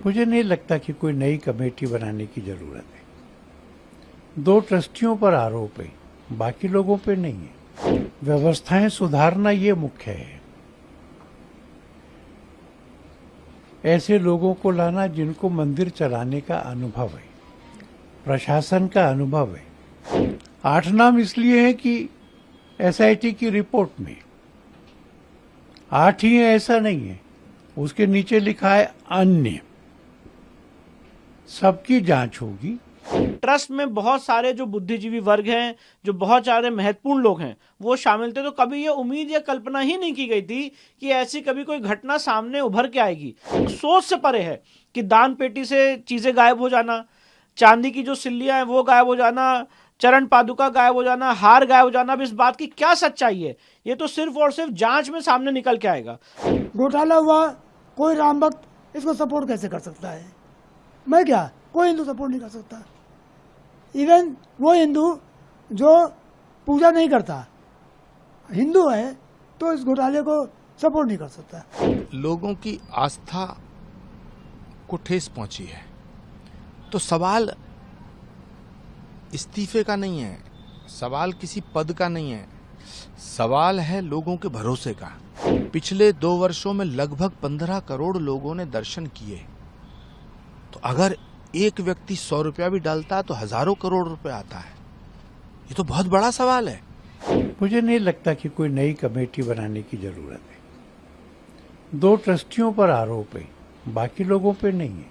मुझे नहीं लगता कि कोई नई कमेटी बनाने की जरूरत है। 2 ट्रस्टियों पर आरोप है, बाकी लोगों पे नहीं है। व्यवस्थाएं सुधारना ये मुख्य है। ऐसे लोगों को लाना जिनको मंदिर चलाने का अनुभव है, प्रशासन का अनुभव है। 8 नाम इसलिए हैं कि एसआईटी की रिपोर्ट में 8 ही है ऐसा नहीं है, उसके नीचे लिखा है अन्य। सबकी जांच होगी। ट्रस्ट में बहुत सारे जो बुद्धिजीवी वर्ग हैं, जो बहुत सारे महत्वपूर्ण लोग हैं, वो शामिल थे। तो कभी ये उम्मीद या कल्पना ही नहीं की गई थी कि ऐसी कभी कोई घटना सामने उभर के आएगी। सोच से परे है कि दान पेटी से चीजें गायब हो जाना, चांदी की जो सिल्लियां हैं वो गायब हो जाना, चरण पादुका गायब हो जाना, हार गायब हो जाना। अब इस बात की क्या सच्चाई है, ये तो सिर्फ और सिर्फ जांच में सामने निकल के आएगा। घोटाला हुआ, कोई राम भक्त इसको सपोर्ट कैसे कर सकता है? मैं क्या, कोई हिंदू सपोर्ट नहीं कर सकता। इवन वो हिंदू जो पूजा नहीं करता, हिंदू है, तो इस घोटाले को सपोर्ट नहीं कर सकता। लोगों की आस्था को ठेस पहुंची है, तो सवाल इस्तीफे का नहीं है, सवाल किसी पद का नहीं है, सवाल है लोगों के भरोसे का। पिछले 2 वर्षों में लगभग 15 करोड़ लोगों ने दर्शन किए, तो अगर एक व्यक्ति 100 रुपया भी डालता तो हजारों करोड़ रुपए आता है। ये तो बहुत बड़ा सवाल है। मुझे नहीं लगता कि कोई नई कमेटी बनाने की जरूरत है। 2 ट्रस्टियों पर आरोप है, बाकी लोगों पे नहीं है।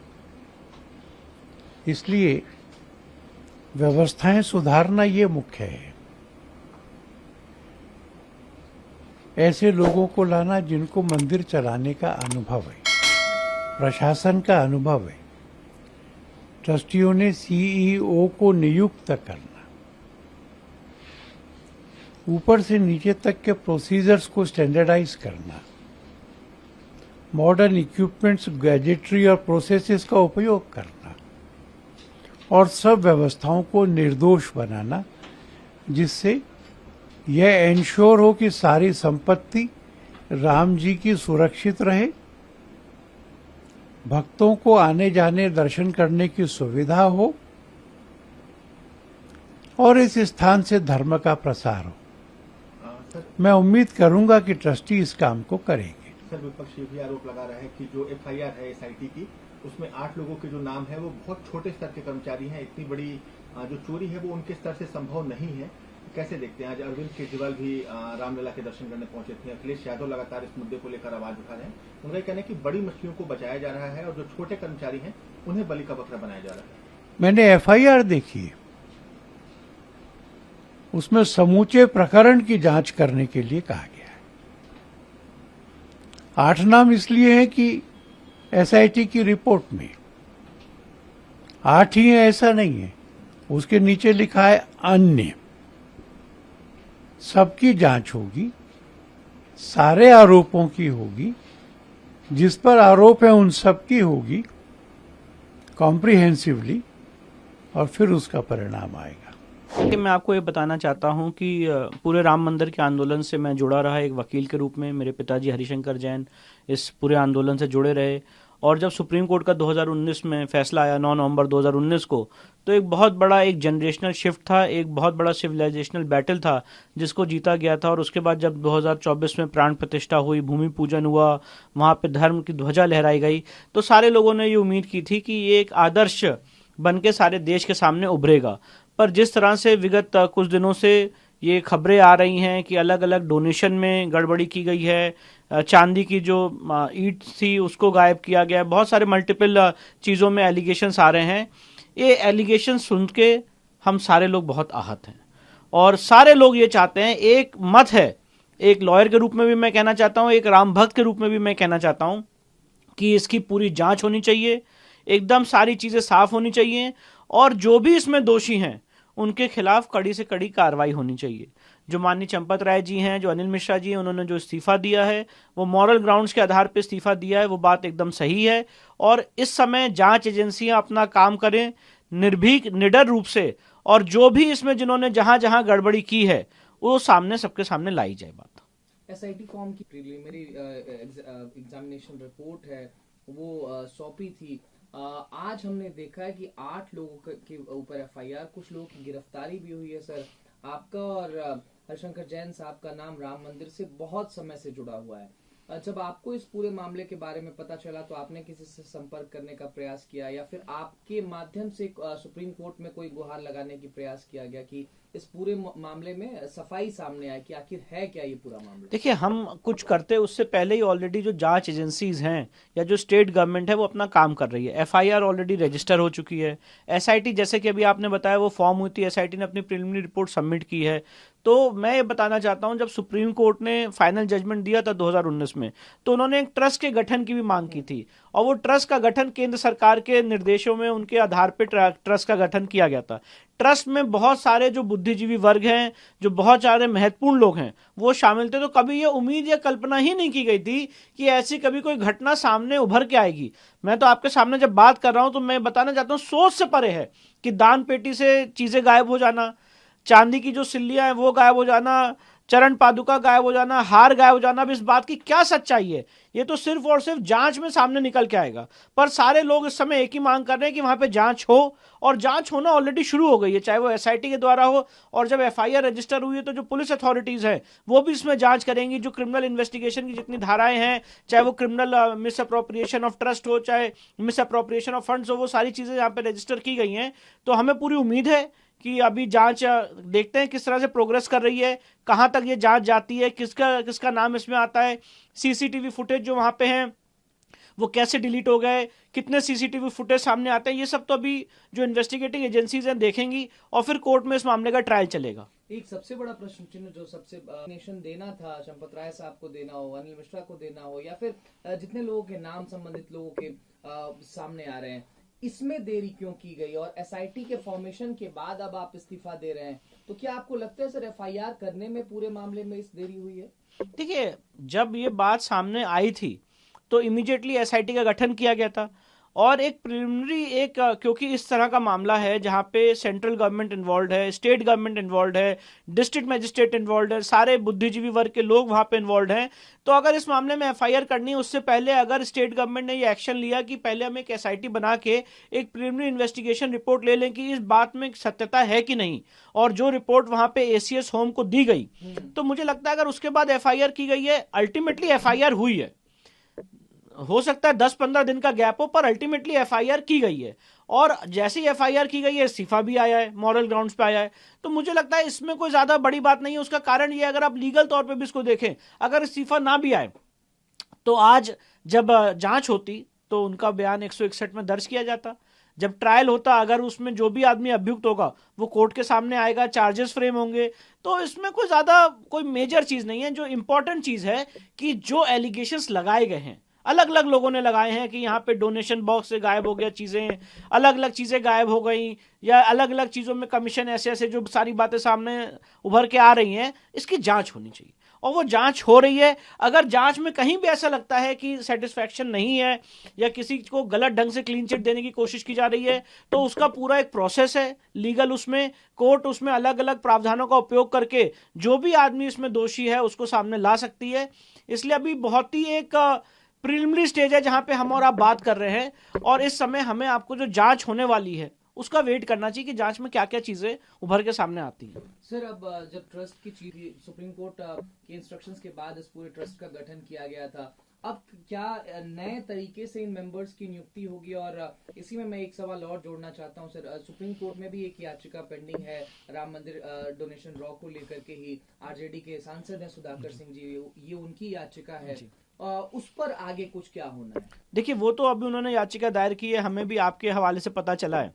इसलिए व्यवस्थाएं सुधारना ये मुख्य है। ऐसे लोगों को लाना जिनको मंदिर चलाने का अनुभव है, प्रशासन का अनुभव है। ट्रस्टियों ने सीईओ को नियुक्त करना, ऊपर से नीचे तक के प्रोसीजर्स को स्टैंडर्डाइज करना, मॉडर्न इक्विपमेंट्स, गैजेटरी और प्रोसेसेस का उपयोग करना और सब व्यवस्थाओं को निर्दोष बनाना, जिससे यह एंश्योर हो कि सारी संपत्ति राम जी की सुरक्षित रहे, भक्तों को आने जाने दर्शन करने की सुविधा हो और इस स्थान से धर्म का प्रसार हो। मैं उम्मीद करूंगा कि ट्रस्टी इस काम को करेंगे। सर, विपक्ष ये भी आरोप लगा रहा है कि जो एफआईआर है एसआईटी की, उसमें 8 लोगों के जो नाम है वो बहुत छोटे स्तर के कर्मचारी हैं। इतनी बड़ी जो चोरी है वो उनके स्तर से संभव नहीं है। कैसे देखते हैं? आज अरविंद केजरीवाल भी रामलला के दर्शन करने पहुंचे थे। अखिलेश यादव लगातार इस मुद्दे को लेकर आवाज उठा रहे हैं। उनका कहना है कि बड़ी मछलियों को बचाया जा रहा है और जो छोटे कर्मचारी हैं उन्हें बलि का बकरा बनाया जा रहा है। मैंने एफआईआर देखी है, उसमें समूचे प्रकरण की जांच करने के लिए कहा गया है। 8 नाम इसलिए हैं कि एसआईटी की रिपोर्ट में 8 ही है ऐसा नहीं है, उसके नीचे लिखा है अन्य। सबकी जांच होगी, सारे आरोपों की होगी, जिस पर आरोप है उन सब की होगी कॉम्प्रिहेंसिवली, और फिर उसका परिणाम आएगा। कि मैं आपको ये बताना चाहता हूं कि पूरे राम मंदिर के आंदोलन से मैं जुड़ा रहा एक वकील के रूप में। मेरे पिताजी हरिशंकर जैन इस पूरे आंदोलन से जुड़े रहे, और जब सुप्रीम कोर्ट का 2019 में फैसला आया 9 नवंबर 2019 को, तो एक बहुत बड़ा एक जनरेशनल शिफ्ट था, एक बहुत बड़ा सिविलाइजेशनल बैटल था जिसको जीता गया था। और उसके बाद जब 2024 में प्राण प्रतिष्ठा हुई, भूमि पूजन हुआ, वहाँ पे धर्म की ध्वजा लहराई गई, तो सारे लोगों ने ये उम्मीद की थी कि ये एक आदर्श बन के सारे देश के सामने उभरेगा। पर जिस तरह से विगत कुछ दिनों से ये खबरें आ रही हैं कि अलग अलग डोनेशन में गड़बड़ी की गई है, चांदी की जो ईंट थी उसको गायब किया गया, बहुत सारे मल्टीपल चीज़ों में एलिगेशंस आ रहे हैं। ये एलिगेशन सुन के हम सारे लोग बहुत आहत हैं, और सारे लोग ये चाहते हैं, एक मत है, एक लॉयर के रूप में भी मैं कहना चाहता हूँ, एक राम भक्त के रूप में भी मैं कहना चाहता हूँ कि इसकी पूरी जांच होनी चाहिए, एकदम सारी चीज़ें साफ होनी चाहिए, और जो भी इसमें दोषी हैं उनके खिलाफ कड़ी से कड़ी कार्रवाई होनी चाहिए। जो माननीय चंपत राय जी हैं, जो अनिल मिश्रा जी हैं, उन्होंने जो इस्तीफा दिया है वो मॉरल ग्राउंड्स के आधार पर इस्तीफा दिया है, वो बात एकदम सही है। और इस समय जांच एजेंसियां अपना काम करें निर्भीक निडर रूप से, और जो भी इसमें जिन्होंने जहां जहां गड़बड़ी की है वो सामने सबके सामने लाई जाए। बात एसआईटी फॉर्म की प्रीलिमिनरी एग्जामिनेशन रिपोर्ट है वो सौंपी थी, आज हमने देखा है कि 8 लोगों के ऊपर एफआईआर, कुछ लोगों की गिरफ्तारी भी हुई है। सर, आपका और हरिशंकर जैन साहब का नाम राम मंदिर से बहुत समय से जुड़ा हुआ है। जब आपको इस पूरे मामले के बारे में पता चला तो आपने किसी से संपर्क करने का प्रयास किया या फिर आपके माध्यम से सुप्रीम कोर्ट में कोई गुहार लगाने की प्रयास किया गया कि इस पूरे मामले में सफाई सामने आए कि आखिर है क्या ये पूरा मामला? देखिए, हम कुछ करते उससे पहले ही ऑलरेडी जो जांच एजेंसीज हैं या जो स्टेट गवर्नमेंट है वो अपना काम कर रही है। एफआईआर ऑलरेडी रजिस्टर हो चुकी है। एसआईटी, जैसे कि अभी आपने बताया, वो फॉर्म हुई थी, एसआईटी ने अपनी प्रिलिमिनरी रिपोर्ट सबमिट की है। तो मैं ये बताना चाहता हूं, जब सुप्रीम कोर्ट ने फाइनल जजमेंट दिया था 2019 में, तो उन्होंने एक ट्रस्ट के गठन की भी मांग की थी, और वो ट्रस्ट का गठन केंद्र सरकार के निर्देशों में उनके आधार पर ट्रस्ट का गठन किया गया था। ट्रस्ट में बहुत सारे जो बुद्धिजीवी वर्ग हैं, जो बहुत सारे महत्वपूर्ण लोग हैं, वो शामिल थे। तो कभी ये उम्मीद या कल्पना ही नहीं की गई थी कि ऐसी कभी कोई घटना सामने उभर के आएगी। मैं तो आपके सामने जब बात कर रहा हूं तो मैं बताना चाहता हूं, सोच से परे है कि दान पेटी से चीजें गायब हो जाना, चांदी की जो सिल्लियां हैं वो गायब हो जाना, चरण पादुका गायब हो जाना, हार गायब हो जाना, अब इस बात की क्या सच्चाई है ये तो सिर्फ और सिर्फ जांच में सामने निकल के आएगा। पर सारे लोग इस समय एक ही मांग कर रहे हैं कि वहां पे जांच हो, और जांच होना ऑलरेडी शुरू हो गई है, चाहे वो एसआईटी के द्वारा हो, और जब एफआईआर रजिस्टर हुई है तो जो पुलिस अथॉरिटीज हैं वो भी इसमें जांच करेंगी। जो क्रिमिनल इन्वेस्टिगेशन की जितनी धाराएं हैं, चाहे वो criminal miss appropriation of trust हो, चाहे मिस अप्रोप्रिएशन ऑफ फंड्स हो, वो सारी चीजें यहाँ पे रजिस्टर की गई हैं। तो हमें पूरी उम्मीद है कि अभी जांच देखते हैं किस तरह से प्रोग्रेस कर रही है, कहां तक ये जांच जाती है, किसका नाम इसमें आता है, सीसीटीवी फुटेज जो वहां पे हैं वो कैसे डिलीट हो गए, कितने सीसीटीवी फुटेज सामने आते हैं, ये सब तो अभी जो इन्वेस्टिगेटिंग एजेंसीज हैं देखेंगी, और फिर कोर्ट में इस मामले का ट्रायल चलेगा। एक सबसे बड़ा प्रश्न चिन्ह जो सबसे नेशन देना था, चंपत राय साहब को देना हो, अनिल मिश्रा को देना हो, या फिर जितने लोगों के नाम संबंधित लोगों के सामने आ रहे हैं, इसमें देरी क्यों की गई? और एसआईटी के फॉर्मेशन के बाद अब आप इस्तीफा दे रहे हैं, तो क्या आपको लगता है सर एफआईआर करने में पूरे मामले में इस देरी हुई है? देखिए, जब ये बात सामने आई थी तो इमीडिएटली एसआईटी का गठन किया गया था, और एक प्रिलिमिनरी क्योंकि इस तरह का मामला है जहां पे सेंट्रल गवर्नमेंट इन्वॉल्व है, स्टेट गवर्नमेंट इन्वॉल्व है, डिस्ट्रिक्ट मजिस्ट्रेट इन्वॉल्व है, सारे बुद्धिजीवी वर्ग के लोग वहां पे इन्वॉल्व हैं। तो अगर इस मामले में एफआईआर करनी है, उससे पहले अगर स्टेट गवर्नमेंट ने ये एक्शन लिया कि पहले हम एक एसआईटी बना के एक प्रिलिमिनरी इन्वेस्टिगेशन रिपोर्ट ले लें कि इस बात में सत्यता है कि नहीं, और जो रिपोर्ट वहां पे एसीएस होम को दी गई, तो मुझे लगता है अगर उसके बाद एफआईआर की गई है, अल्टीमेटली एफआईआर हुई है, हो सकता है 10-15 दिन का गैप हो, पर अल्टीमेटली एफआईआर की गई है, और जैसे ही एफआईआर की गई है इस्तीफा भी आया है, मॉरल ग्राउंड्स पे आया है। तो मुझे लगता है इसमें कोई ज्यादा बड़ी बात नहीं है। उसका कारण ये, अगर आप लीगल तौर पे भी इसको देखें, अगर इस्तीफा ना भी आए तो आज जब जांच होती तो उनका बयान 161 में दर्ज किया जाता, जब ट्रायल होता अगर उसमें जो भी आदमी अभियुक्त होगा वो कोर्ट के सामने आएगा, चार्जेस फ्रेम होंगे। तो इसमें कोई ज्यादा कोई मेजर चीज नहीं है। जो इंपॉर्टेंट चीज है कि जो एलिगेशंस लगाए गए हैं, अलग अलग लोगों ने लगाए हैं कि यहाँ पे डोनेशन बॉक्स से गायब हो गया चीजें, अलग अलग चीजें गायब हो गई, या अलग अलग चीजों में कमीशन, ऐसे ऐसे जो सारी बातें सामने उभर के आ रही हैं, इसकी जांच होनी चाहिए, और वो जांच हो रही है। अगर जांच में कहीं भी ऐसा लगता है कि सेटिस्फैक्शन नहीं है या किसी को गलत ढंग से क्लीन चिट देने की कोशिश की जा रही है, तो उसका पूरा एक प्रोसेस है लीगल, उसमें कोर्ट उसमें अलग अलग प्रावधानों का उपयोग करके जो भी आदमी इसमें दोषी है उसको सामने ला सकती है। इसलिए अभी बहुत ही एक प्रिलिमिनरी स्टेज है जहां पे हम और आप बात कर रहे हैं, और इस समय हमें आपको जो जांच होने वाली है उसका वेट करना चाहिए कि जांच में क्या क्या चीजें उभर के सामने आती हैं। सर, अब जब ट्रस्ट की चीज सुप्रीम कोर्ट के इंस्ट्रक्शंस के बाद इस पूरे ट्रस्ट का गठन किया गया था, अब क्या नए तरीके से इन मेंबर्स की नियुक्ति होगी? और इसी में मैं एक सवाल और जोड़ना चाहता हूं सर, सुप्रीम कोर्ट में भी एक याचिका पेंडिंग है राम मंदिर डोनेशन रॉ को लेकर के ही। आरजेडी के सांसद हैं सुधाकर सिंह जी, ये उनकी याचिका है, उस पर आगे कुछ क्या होना है? देखिए, वो तो अभी उन्होंने याचिका दायर की है, हमें भी आपके हवाले से पता चला है,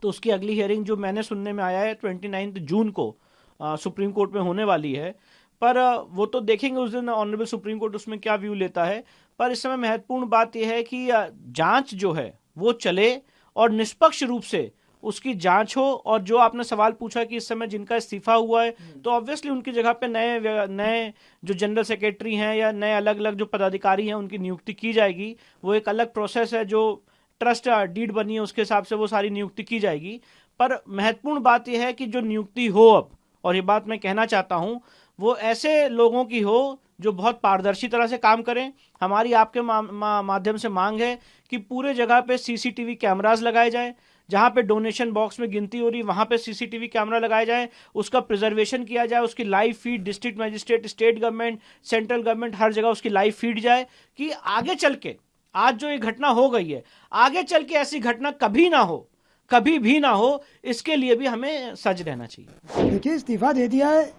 तो उसकी अगली हियरिंग जो मैंने सुनने में आया है 29 जून को सुप्रीम कोर्ट में होने वाली है। पर वो तो देखेंगे उस दिन ऑनरेबल सुप्रीम कोर्ट उसमें क्या व्यू लेता है। पर इस समय महत्वपूर्ण बात यह है कि जांच जो है वो चले और निष्पक्ष रूप से उसकी जांच हो। और जो आपने सवाल पूछा कि इस समय जिनका इस्तीफा हुआ है, तो ऑब्वियसली उनकी जगह पे नए जो जनरल सेक्रेटरी हैं या नए अलग अलग जो पदाधिकारी हैं उनकी नियुक्ति की जाएगी। वो एक अलग प्रोसेस है, जो ट्रस्ट डीड बनी है उसके हिसाब से वो सारी नियुक्ति की जाएगी। पर महत्वपूर्ण बात यह है कि जो नियुक्ति हो अब, और ये बात मैं कहना चाहता हूं, वो ऐसे लोगों की हो जो बहुत पारदर्शी तरह से काम करें। हमारी आपके माध्यम से मांग है कि पूरे जगह पे सीसीटीवी कैमरास लगाए जाएं। जहां पे डोनेशन बॉक्स में गिनती हो रही वहां पे सीसीटीवी कैमरा लगाए जाएं, उसका प्रिजर्वेशन किया जाए, उसकी live feed district magistrate, state government, central government हर जगह उसकी लाइव फीड जाए कि आगे चल के आज जो ये घटना हो गई है, आगे चल के ऐसी घटना कभी ना हो, कभी भी ना हो। इसके लिए भी हमें सज रहना चाहिए। देखिए, इस्तीफा दे दिया है,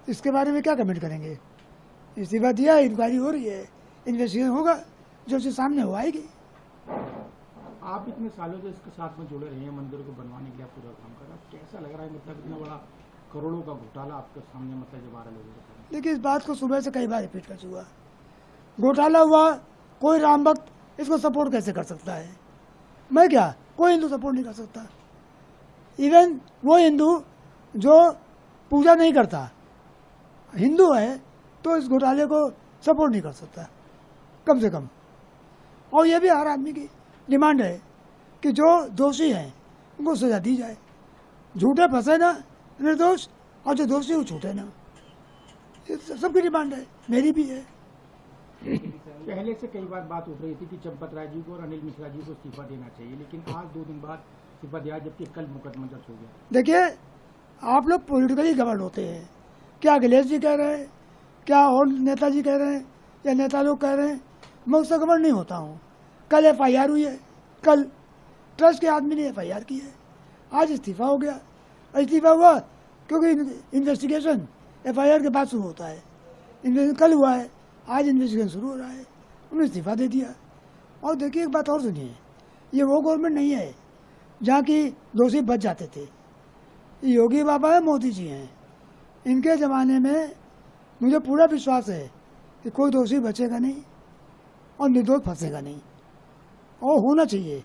इसके बारे में क्या कमेंट करेंगे? इस्तीफा दिया है, इंक्वायरी हो रही है, इन्वेस्टिगेशन होगा, जो उसके सामने हो आएगी। आप इतने सालों से इसके साथ में जुड़े रहे हैं, मंदिर को बनवाने के लिए पूरा काम कर रहा है, कैसा लग रहा है? मतलब इतना बड़ा करोड़ों का घोटाला आपके सामने, मतलब जब 12 लोगों का। देखिए, इस बात को सुबह से कई बार रिपीट कर चुका। घोटाला हुआ, कोई राम भक्त इसको सपोर्ट कैसे कर सकता है? मैं क्या, कोई हिंदू सपोर्ट नहीं कर सकता। इवन वो हिंदू जो पूजा नहीं करता, हिंदू है, तो इस घोटाले को सपोर्ट नहीं कर सकता, कम से कम। और ये भी हर आदमी की डिमांड है कि जो दोषी हैं उनको सजा दी जाए, झूठे फंसे ना निर्दोष, और जो दोषी वो छूटे ना। ये सबकी डिमांड है, मेरी भी है। पहले से कई बार बात उठ रही थी कि चंपत राय जी को और अनिल मिश्रा जी को इस्तीफा देना चाहिए, लेकिन आज 2 दिन बाद इस्तीफा दिया, जबकि कल मुकदमा दर्ज हो गया। देखिए, आप लोग पॉलिटिकली गवर्न होते हैं, क्या अखिलेश जी कह रहे हैं, क्या और नेताजी कह रहे हैं, या नेता लोग कह रहे हैं, मैं उससे गवर्न नहीं होता हूँ। कल FIR हुई है, कल ट्रस्ट के आदमी ने FIR की है, आज इस्तीफा हो गया। इस्तीफा हुआ क्योंकि इन्वेस्टिगेशन FIR के बाद शुरू होता है। इन्वेस्टिगेशन कल हुआ है, आज इन्वेस्टिगेशन शुरू हो रहा है, उन्होंने इस्तीफा दे दिया। और देखिए, एक बात और सुनिए, ये वो गवर्नमेंट नहीं है जहाँ की दोषी बच जाते थे। योगी बाबा है, मोदी जी हैं, इनके ज़माने में मुझे पूरा विश्वास है कि कोई दोषी बचेगा नहीं और निर्दोष फंसेगा नहीं, और होना चाहिए।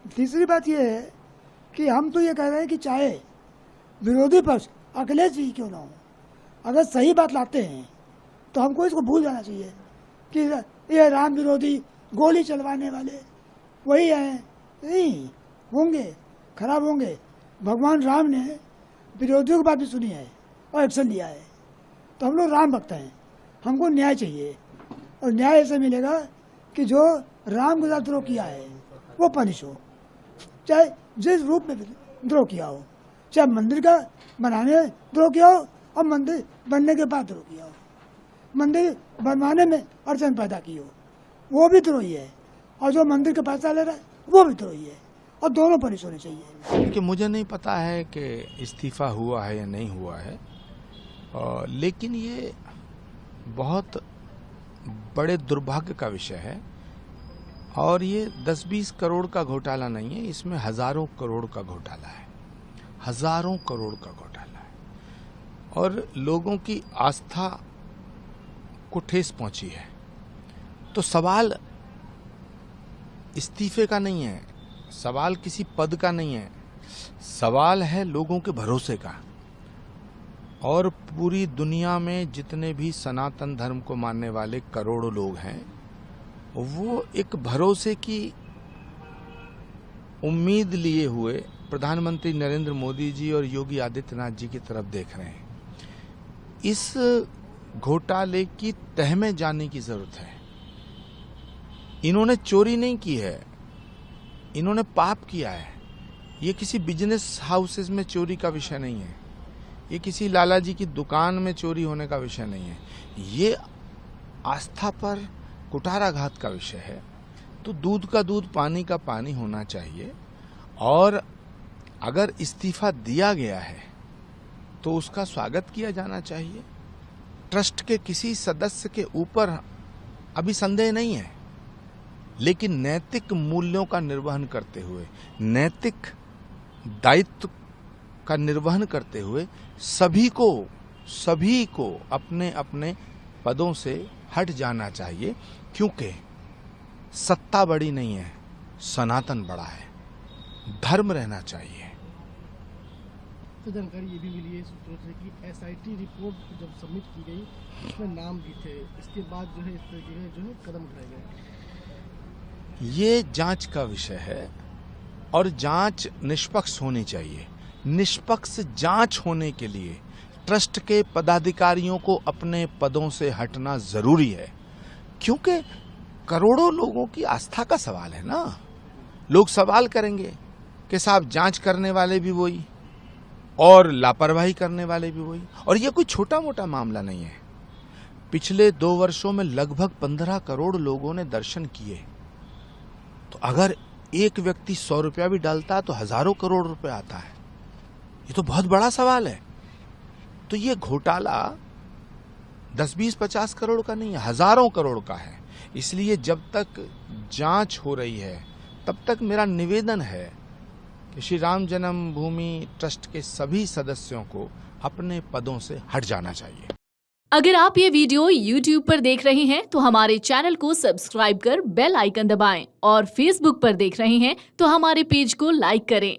तीसरी बात यह है कि हम तो ये कह रहे हैं कि चाहे विरोधी पक्ष अखिलेश जी क्यों ना हो, अगर सही बात लाते हैं तो हमको इसको भूल जाना चाहिए कि ये राम विरोधी, गोली चलवाने वाले वही हैं। नहीं होंगे, खराब होंगे। भगवान राम ने विरोधियों की बात भी सुनी है और एक्शन लिया है। तो हम लोग राम भक्त हैं, हमको न्याय चाहिए, और न्याय ऐसे मिलेगा कि जो राम के साथ द्रोह किया है वो पनिश हो, चाहे जिस रूप में द्रोह किया हो, चाहे मंदिर का बनाने द्रोह किया हो और मंदिर बनने के बाद द्रोह किया हो, मंदिर बनवाने में अड़चन पैदा की हो, वो भी द्रोही है, और जो मंदिर का पैसा ले रहा है वो भी द्रोही है, और दोनों पनिश होने चाहिए। कि मुझे नहीं पता है कि इस्तीफा हुआ है या नहीं हुआ है, लेकिन ये बहुत बड़े दुर्भाग्य का विषय है। और ये 10-20 करोड़ का घोटाला नहीं है, इसमें हजारों करोड़ का घोटाला है, हजारों करोड़ का घोटाला है, और लोगों की आस्था को ठेस पहुंची है। तो सवाल इस्तीफे का नहीं है, सवाल किसी पद का नहीं है, सवाल है लोगों के भरोसे का। और पूरी दुनिया में जितने भी सनातन धर्म को मानने वाले करोड़ों लोग हैं, वो एक भरोसे की उम्मीद लिए हुए प्रधानमंत्री नरेंद्र मोदी जी और योगी आदित्यनाथ जी की तरफ देख रहे हैं। इस घोटाले की तह में जाने की जरूरत है। इन्होंने चोरी नहीं की है, इन्होंने पाप किया है। ये किसी बिजनेस हाउसेस में चोरी का विषय नहीं है, ये किसी लाला जी की दुकान में चोरी होने का विषय नहीं है, ये आस्था पर कुठाराघात का विषय है। तो दूध का दूध, पानी का पानी होना चाहिए। और अगर इस्तीफा दिया गया है तो उसका स्वागत किया जाना चाहिए। ट्रस्ट के किसी सदस्य के ऊपर अभी संदेह नहीं है, लेकिन नैतिक मूल्यों का निर्वहन करते हुए, नैतिक दायित्व का निर्वहन करते हुए सभी को अपने अपने पदों से हट जाना चाहिए, क्योंकि सत्ता बड़ी नहीं है, सनातन बड़ा है, धर्म रहना चाहिए। तो जानकारी ये भी मिली है सूत्रों से कि SIT रिपोर्ट जब सबमिट की गई उसमें नाम भी थे, इसके बाद जो है इस तरीके के जो है कदम उठाए गए। ये जांच का विषय है और जांच निष्पक्ष होनी चाहिए। निष्पक्ष जांच होने के लिए ट्रस्ट के पदाधिकारियों को अपने पदों से हटना जरूरी है, क्योंकि करोड़ों लोगों की आस्था का सवाल है ना। लोग सवाल करेंगे कि साहब जांच करने वाले भी वही और लापरवाही करने वाले भी वही। और ये कोई छोटा मोटा मामला नहीं है। पिछले 2 वर्षों में लगभग 15 करोड़ लोगों ने दर्शन किए। तो अगर एक व्यक्ति 100 रुपया भी डालता है तो हजारों करोड़ रुपए आता है। ये तो बहुत बड़ा सवाल है। तो ये घोटाला 10, 20, 50 करोड़ का नहीं है, हजारों करोड़ का है। इसलिए जब तक जांच हो रही है तब तक मेरा निवेदन है कि श्री राम जन्मभूमि ट्रस्ट के सभी सदस्यों को अपने पदों से हट जाना चाहिए। अगर आप ये वीडियो YouTube पर देख रहे हैं तो हमारे चैनल को सब्सक्राइब कर बेल आइकन दबाएं और Facebook पर देख रहे हैं तो हमारे पेज को लाइक करें।